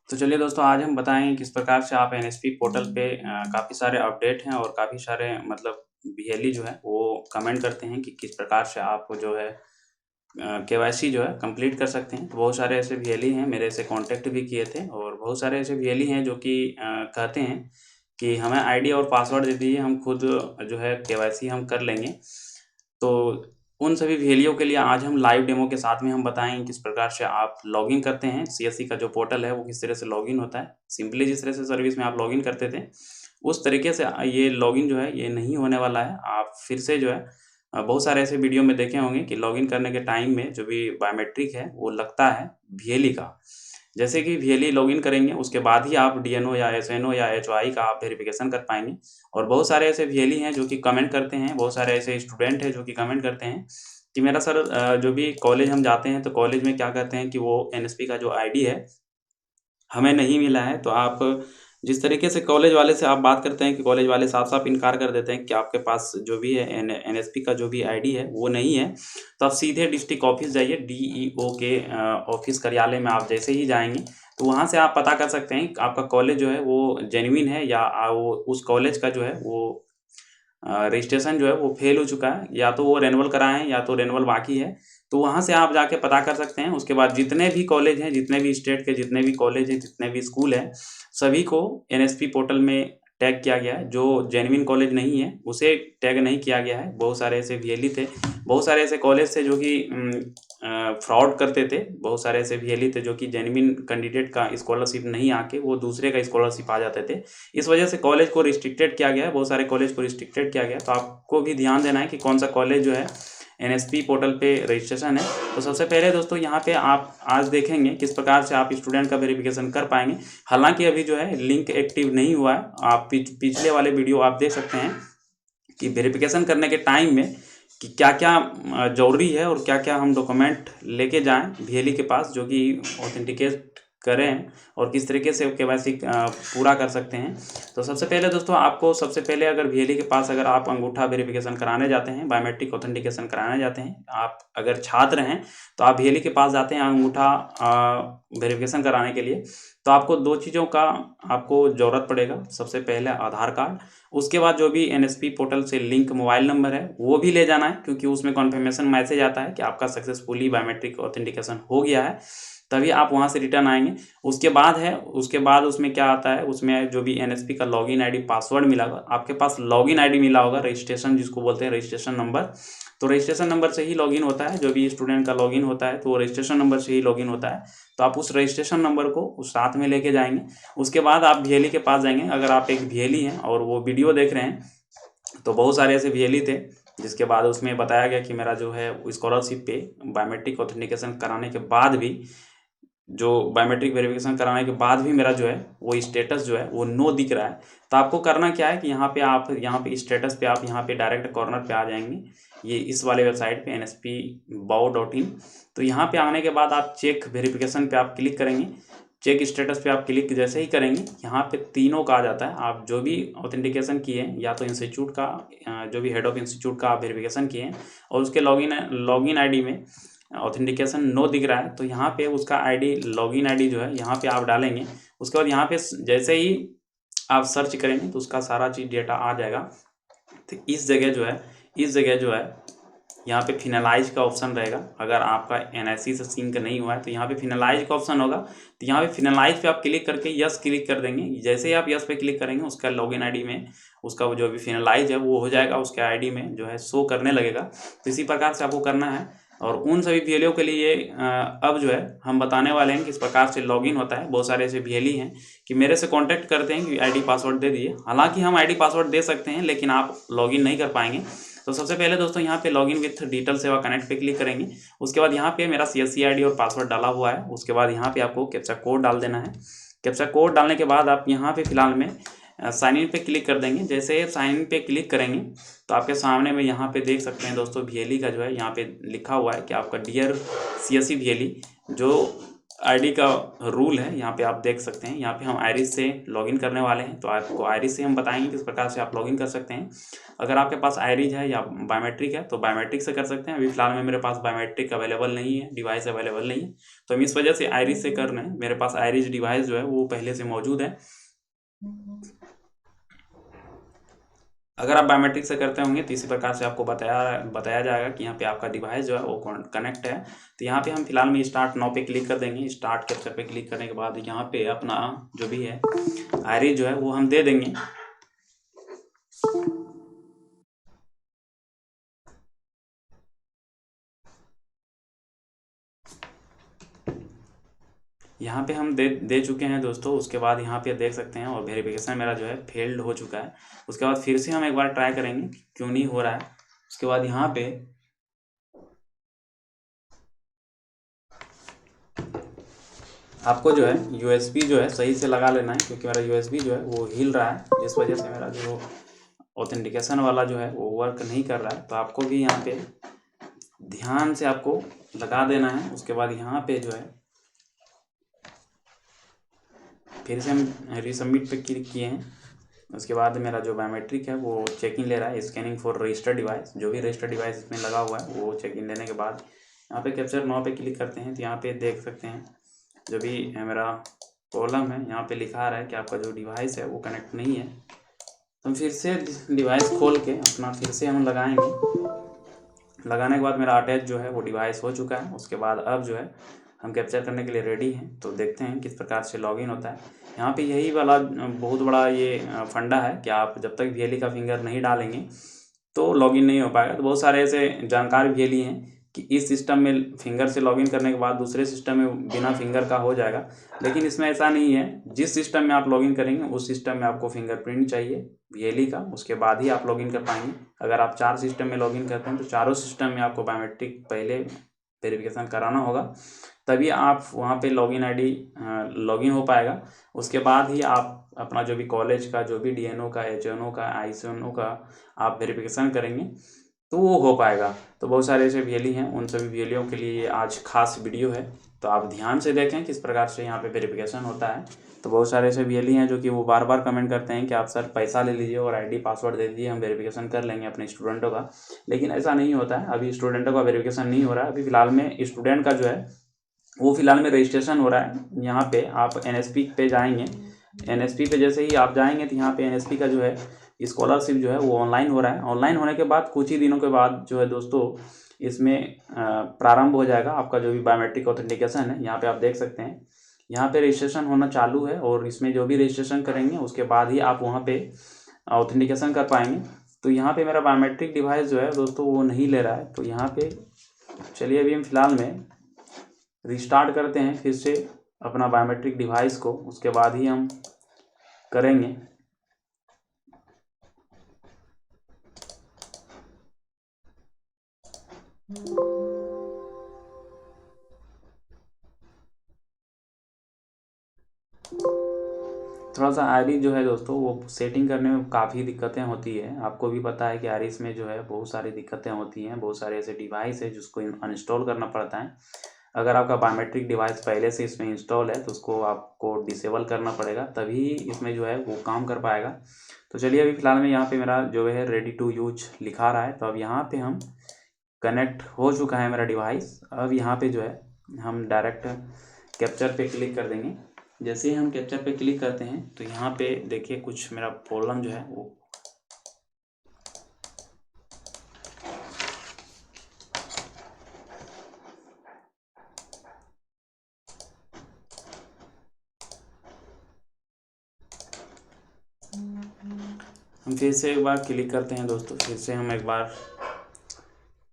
तो चलिए दोस्तों, आज हम बताएँगे किस प्रकार से आप एनएसपी पोर्टल पे काफ़ी सारे अपडेट हैं और काफ़ी सारे मतलब वीएलई जो है वो कमेंट करते हैं कि किस प्रकार से आप जो है केवाईसी जो है कंप्लीट कर सकते हैं। तो बहुत सारे ऐसे वीएलई हैं, मेरे से कॉन्टैक्ट भी किए थे और बहुत सारे ऐसे वीएलई हैं जो कि कहते हैं कि हमें आईडी और पासवर्ड दे दीजिए, हम खुद जो है केवाईसी हम कर लेंगे। तो उन सभी वीएलईओ के लिए आज हम लाइव डेमो के साथ में हम बताएँगे किस प्रकार से आप लॉगिन करते हैं। सीएससी का जो पोर्टल है वो किस तरह से लॉगिन होता है। सिंपली जिस तरह से सर्विस में आप लॉगिन करते थे, उस तरीके से ये लॉगिन जो है ये नहीं होने वाला है। आप फिर से जो है बहुत सारे ऐसे वीडियो में देखे होंगे कि लॉगिन करने के टाइम में जो भी बायोमेट्रिक है वो लगता है वीएलई का। जैसे कि वीएलई लॉगिन करेंगे उसके बाद ही आप डीएनओ या एसएनओ या एचओआई का आप वेरिफिकेशन कर पाएँगे। और बहुत सारे ऐसे वीएलई हैं जो कि कमेंट करते हैं, बहुत सारे ऐसे स्टूडेंट हैं जो कि कमेंट करते हैं कि मेरा सर जो भी कॉलेज हम जाते हैं तो कॉलेज में क्या कहते हैं कि वो एनएसपी का जो आईडी है हमें नहीं मिला है। तो आप जिस तरीके से कॉलेज वाले से आप बात करते हैं कि कॉलेज वाले साफ-साफ इनकार कर देते हैं कि आपके पास जो भी है एनएसपी का जो भी आईडी है वो नहीं है। तो आप सीधे डिस्ट्रिक्ट ऑफिस जाइए, डीईओ के ऑफिस कार्यालय में आप जैसे ही जाएँगे तो वहाँ से आप पता कर सकते हैं कि आपका कॉलेज जो है वो जेनुइन है या वो उस कॉलेज का जो है वो रजिस्ट्रेशन जो है वो फ़ेल हो चुका है, या तो वो रिन्यूअल कराएँ हैं या तो रिन्यूअल बाकी है। तो वहाँ से आप जाके पता कर सकते हैं। उसके बाद जितने भी कॉलेज हैं, जितने भी स्टेट के जितने भी कॉलेज हैं, जितने भी स्कूल हैं, सभी को एनएसपी पोर्टल में टैग किया गया है। जो जेनुइन कॉलेज नहीं है, उसे टैग नहीं किया गया है। बहुत सारे ऐसे वीएलई थे, बहुत सारे ऐसे कॉलेज थे जो कि फ्रॉड करते थे। बहुत सारे ऐसे वीएलई थे जो कि जेनुइन कैंडिडेट का स्कॉलरशिप नहीं आके वो दूसरे का स्कॉलरशिप आ जाते थे। इस वजह से कॉलेज को रिस्ट्रिक्टेड किया गया है, बहुत सारे कॉलेज को रिस्ट्रिक्टेड किया गया है। तो आपको भी ध्यान देना है कि कौन-सा कॉलेज जो है एनएसपी पोर्टल पे रजिस्ट्रेशन है। तो सबसे पहले दोस्तों यहाँ पे आप आज देखेंगे किस प्रकार से आप स्टूडेंट का वेरिफिकेशन कर पाएँगे। हालाँकि अभी जो है लिंक एक्टिव नहीं हुआ है। आप पिछले वाले वीडियो आप देख सकते हैं कि वेरिफिकेशन करने के टाइम में कि क्या-क्या ज़रूरी है और क्या-क्या हम डॉक्यूमेंट लेके जाएँ वीएलई के पास जो कि ऑथेंटिकेट करें और किस तरीके से केवाईसी पूरा कर सकते हैं। तो सबसे पहले दोस्तों आपको सबसे पहले अगर वीएलई के पास अगर आप अंगूठा वेरिफिकेशन कराने जाते हैं, बायोमेट्रिक ऑथेंटिकेशन कराने जाते हैं, आप अगर छात्र हैं तो आप वीएलई के पास जाते हैं अंगूठा वेरिफिकेशन कराने के लिए। तो आपको 2 चीज़ों का आपको ज़रूरत पड़ेगा। सबसे पहले आधार कार्ड, उसके बाद जो भी एनएसपी पोर्टल से लिंक मोबाइल नंबर है वो भी ले जाना है, क्योंकि उसमें कन्फर्मेशन मैसेज आता है कि आपका सक्सेसफुली बायोमेट्रिक ऑथेंटिकेशन हो गया है, तभी आप वहाँ से रिटर्न आएँगे। उसके बाद उसमें क्या आता है, उसमें जो भी एनएसपी का लॉगिन आईडी पासवर्ड मिला होगा, आपके पास लॉगिन आईडी मिला होगा, रजिस्ट्रेशन जिसको बोलते हैं रजिस्ट्रेशन नंबर। तो रजिस्ट्रेशन नंबर से ही लॉगिन होता है, जो भी स्टूडेंट का लॉगिन होता है तो वो रजिस्ट्रेशन नंबर से ही लॉगिन होता है। तो आप उस रजिस्ट्रेशन नंबर को उस साथ में लेके जाएँगे। उसके बाद आप वीएलई के पास जाएँगे। अगर आप एक वीएलई हैं और वो वीडियो देख रहे हैं, तो बहुत सारे ऐसे वीएलई थे जिसके बाद उसमें बताया गया कि मेरा जो है स्कॉलरशिप पे बायोमेट्रिक ऑथेंटिकेशन कराने के बाद भी जो बायोमेट्रिक वेरिफिकेशन कराने के बाद भी मेरा जो है वो स्टेटस जो है वो नो दिख रहा है। तो आपको करना क्या है कि यहाँ पे स्टेटस पे आप यहाँ पे डायरेक्ट कॉर्नर पे आ जाएँगे। ये इस वाले वेबसाइट पे nspbow.in। तो यहाँ पे आने के बाद आप चेक वेरिफिकेशन पे आप क्लिक करेंगे। चेक स्टेटस पे आप क्लिक जैसे ही करेंगे, यहाँ पे तीनों का आ जाता है। आप जो भी ऑथेंटिकेशन किए हैं, या तो इंस्टीट्यूट का जो भी हेड ऑफ इंस्टीट्यूट का आप वेरिफिकेशन किए हैं और उसके लॉगिन आईडी में ऑथेंटिकेशन नो दिख रहा है, तो यहाँ पे उसका आईडी लॉगिन आईडी जो है यहाँ पे आप डालेंगे। उसके बाद यहाँ पे जैसे ही आप सर्च करेंगे तो उसका सारा चीज़ डेटा आ जाएगा। तो इस जगह जो है यहाँ पे फिनलाइज का ऑप्शन रहेगा। अगर आपका एनआईसी से सिंक नहीं हुआ है तो यहाँ पे फिनलाइज का ऑप्शन होगा। तो यहाँ पे फिनलाइज पे आप क्लिक करके यस क्लिक कर देंगे। जैसे ही आप यस पे क्लिक करेंगे, उसका लॉगिन आईडी में उसका जो भी फिनलाइज है वो हो जाएगा, उसके आईडी में जो है शो करने लगेगा। तो इसी प्रकार से आपको करना है। और उन सभी वीएलईओ के लिए अब जो है हम बताने वाले हैं कि किस प्रकार से लॉगिन होता है। बहुत सारे ऐसे वीएलई हैं कि मेरे से कांटेक्ट करते हैं कि आईडी पासवर्ड दे दिए। हालांकि हम आईडी पासवर्ड दे सकते हैं, लेकिन आप लॉगिन नहीं कर पाएंगे। तो सबसे पहले दोस्तों यहाँ पे लॉगिन विथ डिजिटल सेवा कनेक्ट पे क्लिक करेंगे। उसके बाद यहाँ पे मेरा सीएससी आईडी और पासवर्ड डाला हुआ है। उसके बाद यहाँ पे आपको कैप्चा कोड डाल देना है। कैप्चा कोड डालने के बाद आप यहाँ पे फिलहाल में साइन इन पे क्लिक कर देंगे। जैसे साइन इन पे क्लिक करेंगे तो आपके सामने में यहाँ पे देख सकते हैं दोस्तों वीएलई का जो है यहाँ पे लिखा हुआ है कि आपका डियर सीएससी वीएलई जो आईडी का रूल है, यहाँ पे आप देख सकते हैं। यहाँ पे हम आइरिस से लॉगिन करने वाले हैं, तो आपको आइरिस से हम बताएंगे किस प्रकार से आप लॉगिन कर सकते हैं। अगर आपके पास आइरिस है या बायोमेट्रिक है तो बायोमेट्रिक से कर सकते हैं। अभी फिलहाल में मेरे पास बायोमेट्रिक अवेलेबल नहीं है, डिवाइस अवेलेबल नहीं है, तो हम इस वजह से आइरिस से कर रहे हैं। मेरे पास आइरिस डिवाइस जो है वो पहले से मौजूद है। अगर आप बायोमेट्रिक से करते होंगे तो इसी प्रकार से आपको बताया जाएगा कि यहाँ पे आपका डिवाइस जो है वो कनेक्ट है। तो यहाँ पे हम फिलहाल में स्टार्ट नाउ पे क्लिक कर देंगे। स्टार्ट कैप्चर पे क्लिक करने के बाद यहाँ पे अपना जो भी है आईडी जो है वो हम दे देंगे। यहाँ पे हम दे चुके हैं दोस्तों। उसके बाद यहाँ पे देख सकते हैं और वेरिफिकेशन मेरा जो है फेल्ड हो चुका है। उसके बाद फिर से हम एक बार ट्राई करेंगे क्यों नहीं हो रहा है। उसके बाद यहाँ पे आपको जो है यूएसबी जो है सही से लगा लेना है, क्योंकि मेरा यूएसबी जो है वो हिल रहा है, जिस वजह से मेरा जो ऑथेंटिकेशन वाला जो है वो वर्क नहीं कर रहा है। तो आपको भी यहाँ पे ध्यान से आपको लगा देना है। उसके बाद यहाँ पे जो है फिर से हम रीसबमिट पे क्लिक किए हैं। उसके बाद मेरा जो बायोमेट्रिक है वो चेक इन ले रहा है, स्कैनिंग फॉर रजिस्टर्ड डिवाइस। जो भी रजिस्टर्ड डिवाइस इसमें लगा हुआ है वो चेक इन लेने के बाद यहाँ पे कैप्चर नाउ पे क्लिक करते हैं। तो यहाँ पे देख सकते हैं जो भी मेरा प्रॉब्लम है, यहाँ पे लिखा आ रहा है कि आपका जो डिवाइस है वो कनेक्ट नहीं है। तो हम फिर से डिवाइस खोल के अपना फिर से हम लगाएंगे। लगाने के बाद मेरा अटैच जो है वो डिवाइस हो चुका है। उसके बाद अब जो है हम कैप्चर करने के लिए रेडी हैं। तो देखते हैं किस प्रकार से लॉगिन होता है। यहाँ पे यही वाला बहुत बड़ा ये फंडा है कि आप जब तक वीएलई का फिंगर नहीं डालेंगे तो लॉगिन नहीं हो पाएगा। तो बहुत सारे ऐसे जानकार वीएलई हैं कि इस सिस्टम में फिंगर से लॉगिन करने के बाद दूसरे सिस्टम में बिना फिंगर का हो जाएगा, लेकिन इसमें ऐसा नहीं है। जिस सिस्टम में आप लॉगिन करेंगे उस सिस्टम में आपको फिंगरप्रिंट चाहिए वीएलई का, उसके बाद ही आप लॉगिन कर पाएंगे। अगर आप 4 सिस्टम में लॉगिन करते हैं तो चारों सिस्टम में आपको बायोमेट्रिक पहले वेरिफिकेशन कराना होगा, तभी आप वहाँ पे लॉगिन आईडी लॉगिन हो पाएगा। उसके बाद ही आप अपना जो भी कॉलेज का, जो भी डीएनओ का, एचएनओ का, आईसीएनओ का आप वेरिफिकेशन करेंगे तो वो हो पाएगा। तो बहुत सारे ऐसे वीएलई हैं, उन सभी वीएलईओं के लिए ये आज खास वीडियो है। तो आप ध्यान से देखें किस प्रकार से यहाँ पे वेरिफिकेशन होता है। तो बहुत सारे ऐसे वीएलई हैं जो कि वो बार बार कमेंट करते हैं कि आप सर पैसा ले लीजिए और आईडी पासवर्ड दे दीजिए, हम वेरिफिकेशन कर लेंगे अपने स्टूडेंटों का। लेकिन ऐसा नहीं होता है। अभी स्टूडेंटों का वेरिफिकेशन नहीं हो रहा है। अभी फिलहाल में स्टूडेंट का जो है वो फिलहाल में रजिस्ट्रेशन हो रहा है। यहाँ पे आप एनएसपी पे जाएंगे। एनएसपी पे जैसे ही आप जाएंगे तो यहाँ पे एनएसपी का जो है स्कॉलरशिप जो है वो ऑनलाइन हो रहा है। ऑनलाइन होने के बाद कुछ ही दिनों के बाद जो है दोस्तों इसमें प्रारंभ हो जाएगा आपका जो भी बायोमेट्रिक ऑथेंटिकेशन है। यहाँ पे आप देख सकते हैं यहाँ पे रजिस्ट्रेशन होना चालू है, और इसमें जो भी रजिस्ट्रेशन करेंगे उसके बाद ही आप वहाँ पे ऑथेंटिकेशन कर पाएंगे। तो यहाँ पे मेरा बायोमेट्रिक डिवाइस जो है दोस्तों वो नहीं ले रहा है। तो यहाँ पे चलिए अभी हम फिलहाल में रिस्टार्ट करते हैं फिर से अपना बायोमेट्रिक डिवाइस को, उसके बाद ही हम करेंगे। थोड़ा सा आईरिस जो है दोस्तों वो सेटिंग करने में काफ़ी दिक्कतें होती है। आपको भी पता है कि आईरिस में जो है बहुत सारी दिक्कतें होती हैं। बहुत सारे ऐसे डिवाइस है जिसको अनइंस्टॉल करना पड़ता है। अगर आपका बायोमेट्रिक डिवाइस पहले से इसमें इंस्टॉल है तो उसको आपको डिसेबल करना पड़ेगा, तभी इसमें जो है वो काम कर पाएगा। तो चलिए अभी फ़िलहाल में यहाँ पे मेरा जो है रेडी टू यूज लिखा रहा है। तो अब यहाँ पे हम कनेक्ट हो चुका है मेरा डिवाइस। अब यहाँ पे जो है हम डायरेक्ट कैप्चर पे क्लिक कर देंगे। जैसे ही हम कैप्चर पे क्लिक करते हैं तो यहाँ पे देखिए कुछ मेरा प्रॉब्लम जो है वो हम फिर से एक बार क्लिक करते हैं दोस्तों। फिर से हम एक बार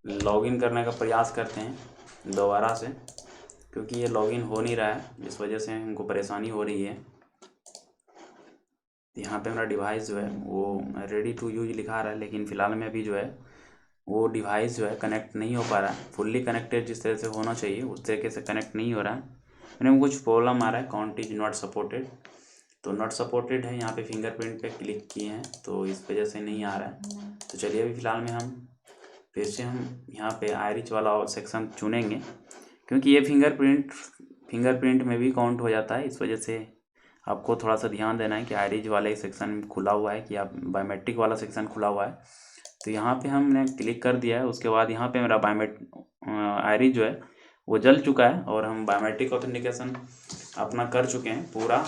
लॉगिन करने का प्रयास करते हैं दोबारा से, क्योंकि ये लॉगिन हो नहीं रहा है, जिस वजह से हमको परेशानी हो रही है। यहाँ पे मेरा डिवाइस जो है वो रेडी टू यूज लिखा रहा है, लेकिन फ़िलहाल में अभी जो है वो डिवाइस जो है कनेक्ट नहीं हो पा रहा है। फुल्ली कनेक्टेड जिस तरह से होना चाहिए उस तरीके से कनेक्ट नहीं हो रहा है। मेरे में कुछ प्रॉब्लम आ रहा है, काउंट इज नॉट सपोर्टेड। तो नॉट सपोर्टेड है, यहाँ पे फिंगरप्रिंट पे क्लिक किए हैं तो इस वजह से नहीं आ रहा है। तो चलिए अभी फ़िलहाल में हम फिर से हम यहाँ पे आयरिच वाला सेक्शन चुनेंगे, क्योंकि ये फिंगरप्रिंट में भी काउंट हो जाता है। इस वजह से आपको थोड़ा सा ध्यान देना है कि आईडीज वाले सेक्शन खुला हुआ है कि आप बायोमेट्रिक वाला सेक्शन खुला हुआ है। तो यहाँ पे हमने क्लिक कर दिया है। उसके बाद यहाँ पे मेरा आईडी जो है वो जल चुका है और हम बायोमेट्रिक ऑथेंटिकेशन अपना कर चुके हैं पूरा।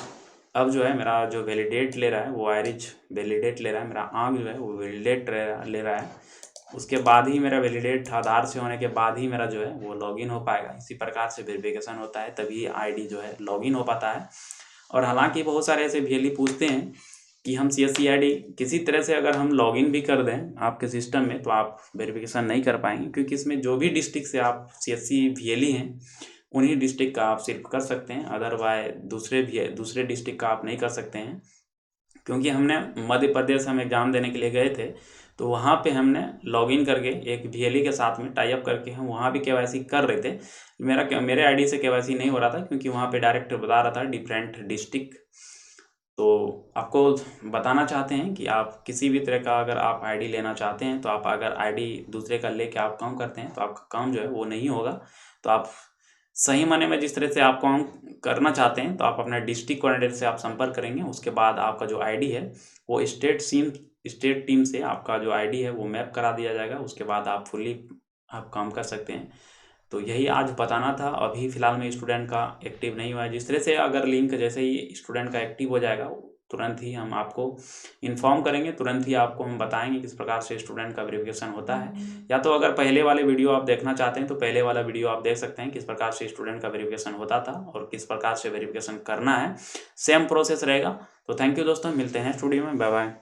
अब जो है मेरा जो वैलिडेट ले रहा है वो आइरिज वैलिडेट ले रहा है, मेरा आंख जो है वो वैलिडेट ले रहा है। उसके बाद ही मेरा वैलिडेट आधार से होने के बाद ही मेरा जो है वो लॉगिन हो पाएगा। इसी प्रकार से वेरिफिकेशन होता है, तभी आईडी जो है लॉगिन हो पाता है। और हालांकि बहुत सारे ऐसे वीएलई पूछते हैं कि हम CSC आईडी किसी तरह से अगर हम लॉगिन भी कर दें आपके सिस्टम में तो आप वेरिफिकेशन नहीं कर पाएंगे, क्योंकि इसमें जो भी डिस्ट्रिक्ट से आप CSC वीएलई हैं उन्हीं डिस्ट्रिक्ट का आप सिर्फ कर सकते हैं, अदरवाइज दूसरे डिस्ट्रिक्ट का आप नहीं कर सकते हैं। क्योंकि हमने मध्य प्रदेश हम एग्ज़ाम देने के लिए गए थे, तो वहाँ पे हमने लॉगिन करके एक वीएलई के साथ में टाई अप करके हम वहाँ भी केवाईसी कर रहे थे। मेरे आईडी से केवाईसी नहीं हो रहा था, क्योंकि वहाँ पे डायरेक्ट बता रहा था डिफरेंट डिस्ट्रिक्ट। तो आपको बताना चाहते हैं कि आप किसी भी तरह का अगर आप आईडी लेना चाहते हैं तो आप अगर आईडी दूसरे का लेके आप काम करते हैं तो आपका काम जो है वो नहीं होगा। तो आप सही मायने में जिस तरह से आप काम करना चाहते हैं तो आप अपने डिस्ट्रिक्ट कोऑर्डिनेटर से आप संपर्क करेंगे। उसके बाद आपका जो आईडी है वो स्टेट टीम से आपका जो आईडी है वो मैप करा दिया जाएगा। उसके बाद आप फुल्ली आप काम कर सकते हैं। तो यही आज बताना था। अभी फ़िलहाल में स्टूडेंट का एक्टिव नहीं हुआ है। जिस तरह से अगर लिंक जैसे ही स्टूडेंट का एक्टिव हो जाएगा तुरंत ही हम आपको इन्फॉर्म करेंगे, तुरंत ही आपको हम बताएंगे किस प्रकार से स्टूडेंट का वेरिफिकेशन होता है। या तो अगर पहले वाले वीडियो आप देखना चाहते हैं तो पहले वाला वीडियो आप देख सकते हैं किस प्रकार से स्टूडेंट का वेरिफिकेशन होता था और किस प्रकार से वेरिफिकेशन करना है, सेम प्रोसेस रहेगा। तो थैंक यू दोस्तों, मिलते हैं स्टूडियो में, बाय बाय।